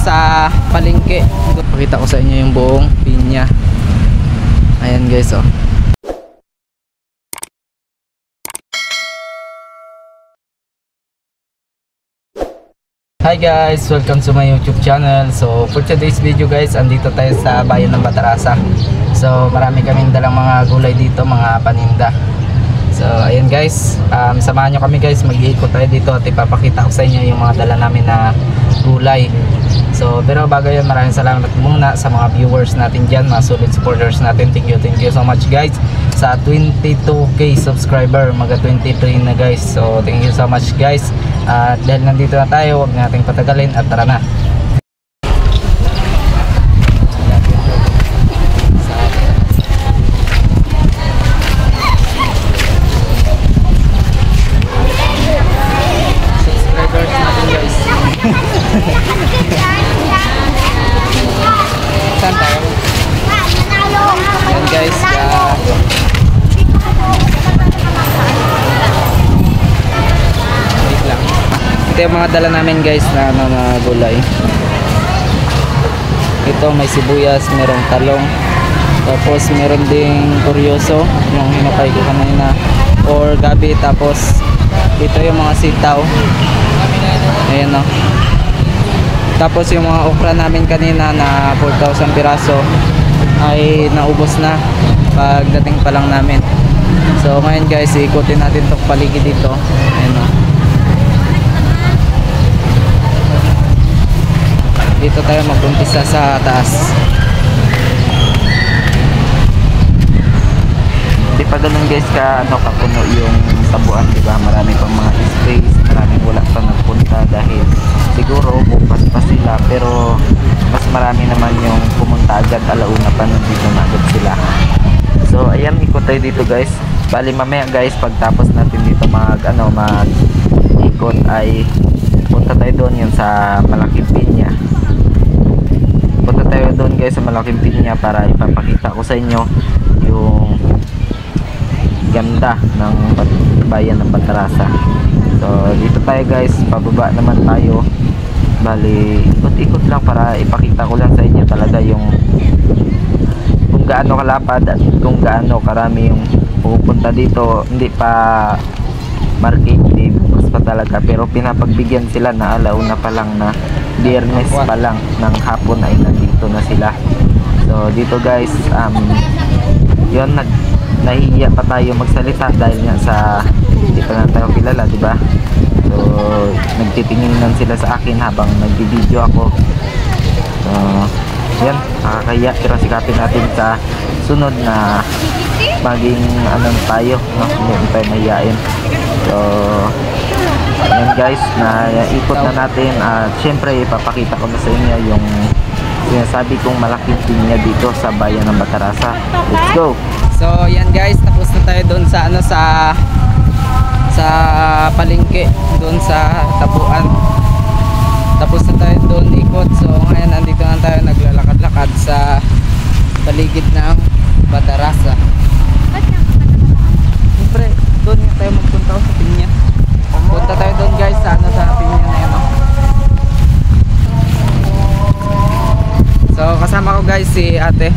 sa palengke. Pakita ko sa inyo yung buong pinya. Ayan guys, oh. Hi guys, welcome to my YouTube channel. So for today's video guys, andito tayo sa bayan ng Batarasa. So marami kaming dalang mga gulay dito, mga paninda. So ayan guys, samahan nyo kami guys, mag-iikot tayo dito at ipapakita ko sa inyo yung mga dala namin na gulay. So pero bago yan, maraming salamat muna sa mga viewers natin dyan, mga solid supporters natin. Thank you so much guys. Sa 22k subscriber, mga 23 na guys. So thank you so much guys. At dahil nandito na tayo, huwag nating patagalin at tara na. Subscribers natin guys. Saan tayo? Ayan guys, wait lang. Ito yung mga dala namin guys na gulay. Ito may sibuyas, merong talong, tapos meron ding kuryoso, yung hinukay ko kanina, or gabi. Tapos ito yung mga sitaw, ayan o. Tapos yung mga okra namin kanina na 4,000 piraso ay naubos na pagdating pa lang namin. So ngayon guys, ikutin natin itong paligid dito. Ayan o. Dito tayo mag-umpisa sa taas. Hindi pa ganun guys kapuno yung tabuan, diba? Marami pang mga space, maraming wala pa nagpunta dahil siguro bukas pa sila, pero mas marami naman yung pumunta agad, alauna pa nandito na agad sila. So ayan, ikot tayo dito guys. Bali mamaya guys, pagtapos natin dito mag-ikot ay punta tayo doon, yun sa malaking pinya. Punta tayo doon guys sa malaking pinya para ipapakita ko sa inyo yung ganda ng bayan ng Batarasa. So dito tayo guys, pababa naman tayo. Bali ikot-ikot lang para ipakita ko lang sa inyo talaga yung kung gaano kalapad at kung gaano karami yung pupunta dito. Hindi pa market, bukas pa talaga, pero pinapagbigyan sila na alauna pa lang, na Biyernes pa lang ng hapon ay nandito na sila. So dito guys, yun, nahihiya pa tayo magsalita dahil nga sa hindi pa na tayo kilala, diba? So nagtitingin lang sila sa akin habang nagbi-video ako. So yan, nakakaya, pero sikapin natin sa sunod na maging anong tayo, no? Hindi tayo mahihain. So yan guys, na ikot na natin at syempre ipapakita ko na sa inyo yung sinasabi kong malaking pinya dito sa bayan ng Batarasa. Let's go! So yan guys, tapos na tayo doon sa sa palengke, doon sa tabuan. Tapos na tayo doon ikot. So ngayon nandito na tayo, naglalakad-lakad sa paligid ng Batarasa. Siyempre doon nga tayo magpunta sa pinya. Punta tayo doon guys sa sa pinya na yan, oh. So kasama ko guys si ate.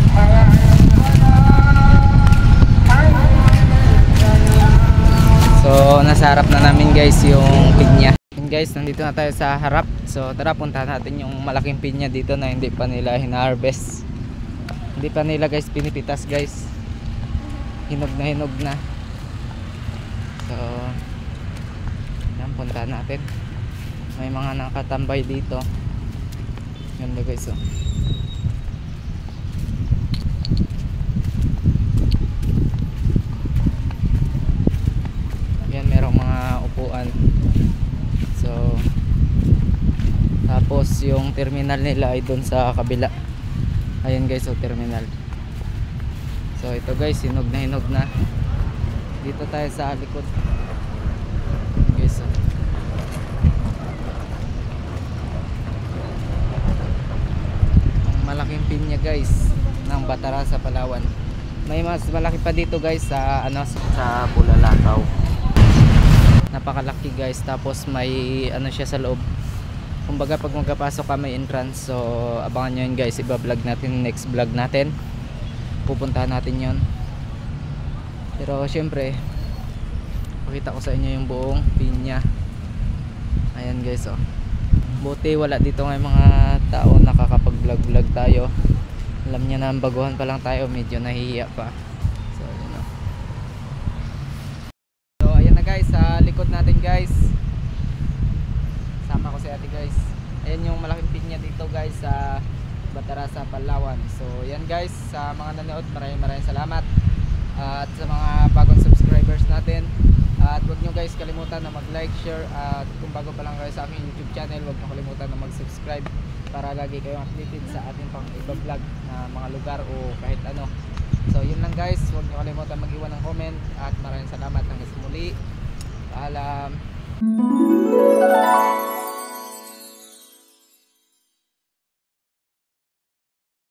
So nasa harap na namin guys yung pinya. Guys, nandito na tayo sa harap. So tara, punta natin yung malaking pinya dito na hindi pa nila hina-harvest. Hindi pa nila guys pinipitas guys. Hinog na. So yan, punta natin. May mga nakatambay dito. Ganda guys, oh. Yan, merong mga upuan. So tapos yung terminal nila ay doon sa kabila. Ayan guys, so terminal. So ito guys, hinog na. Dito tayo sa likod guys, so. Malaking pinya guys ng Batarasa, Palawan. May mas malaki pa dito guys sa sa Bulalakaw. Napakalaki guys, tapos may siya sa loob. kumbaga pag magpapasok ka may entrance. So abangan nyo yun guys, iba-vlog natin next vlog natin, pupuntahan natin yon. Pero syempre pakita ko sa inyo yung buong pinya. Ayan guys, oh. Buti wala dito ng mga tao nakakapag-vlog tayo. Alam niya na baguhan pa lang tayo, medyo nahihiya pa. So yun, oh. So ayan na guys, sa likod natin guys, sama ko si ate guys. Ayan yung malaking pinya dito guys sa Batarasa, Palawan. So yan guys, sa mga nanood, maraming salamat. At sa mga bagong subscribers natin, at huwag nyo guys kalimutan na mag-like, share, at kung bago pa lang kayo sa aking YouTube channel, huwag nyo kalimutan na mag-subscribe para lagi kayong updated sa ating pang iba vlog na mga lugar o kahit ano. So yun lang guys, huwag nyo kalimutan mag-iwan ng comment, at maraming salamat hanggang sa muli. Paalam.